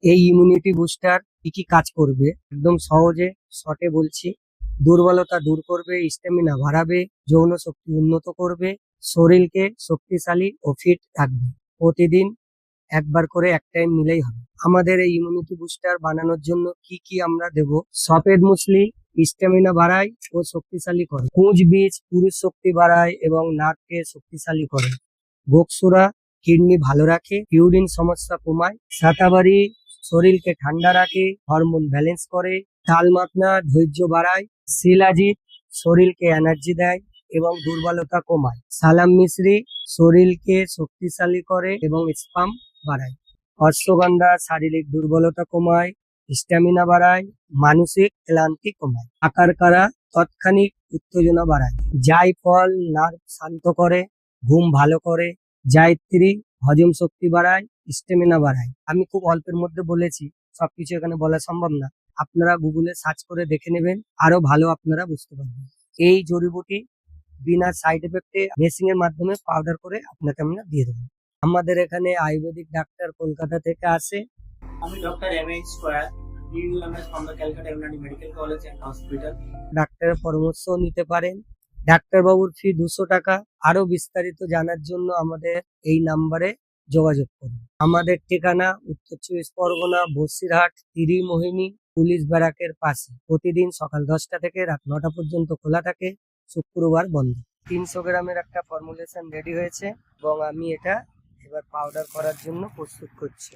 এই immunity booster কি কি কাজ করবে একদম সহজে শর্টে বলছি। দুর্বলতা দূর করবে, স্ট্যামিনা বাড়াবে, যৌন শক্তি উন্নত করবে, শরীরকে শক্তিশালী ও ফিট রাখবে। প্রতিদিন একবার করে এক টাইম নিলেই হবে। আমাদের এই ইমিউনিটি বুস্টার বানানোর জন্য কি কি আমরা দেব: সফেদ মুসলি স্ট্যামিনা বাড়ায় ও শক্তিশালী করে, কুঁজ বীজ পুরুষ শক্তি বাড়ায় এবং নার্ভকে শক্তিশালী করে, গোকসুরা কিডনি ভালো রাখে, ইউরিন সমস্যা কমায়, সাতাবারি শরীরকে ঠান্ডা রাখে, হরমোন ব্যালেন্স করে, তালমাতনা ধৈর্য বাড়ায়, শিলাজিৎ শরীরকে এনার্জি দেয় এবং দুর্বলতা কমায়, সালাম মিশ্রি শরীরকে শক্তিশালী করে এবং স্পাম বাড়ায়, অশ্বগন্ধা শারীরিক দুর্বলতা কমায়, স্ট্যামিনা বাড়ায়, মানসিক ক্লান্তি কমায়, আকারকারা তাৎক্ষণিক উত্তেজনা বাড়ায়, জায়ফল নার্ভ শান্ত করে, ঘুম ভালো করে, জায়ত্রী হজম শক্তি বাড়ায়, স্ট্যামিনা বাড়ায়। আমি খুব অল্পের মধ্যে বলেছি, সবকিছু এখানে বলা সম্ভব না। আপনারা গুগলে সার্চ করে দেখে নেবেন, আরো ভালো আপনারা বুঝতে পারবেন। এই জড়িবুটি বিনা সাইড এফেক্টে মেশিং এর মাধ্যমে পাউডার করে আপনাকে আমরা দিয়ে দেবো। আমাদের এখানে আয়ুর্বেদিক ডাক্তার কলকাতা থেকে আসে। আমি doctor M H square, DUMS from the Calcutta United Medical College and Hospital. ডাক্তারের পরামর্শ নিতে পারেন। ডাক্তারবাবুর ফি 200 টাকা। আরো বিস্তারিত জানার জন্য আমাদের এই নাম্বারে যোগাযোগ করুন। আমাদের ঠিকানা উত্তর 24 পরগনা, বসিরহাট, ত্রিমোহিনী পুলিশ ব্যারাকের পাশে। প্রতিদিন সকাল 10টা থেকে রাত 9টা পর্যন্ত খোলা থাকে, শুক্রবার বন্ধ। 300 গ্রামের একটা ফর্মুলেশন রেডি হয়েছে এবং আমি এটা এবার পাউডার করার জন্য প্রস্তুত করছি।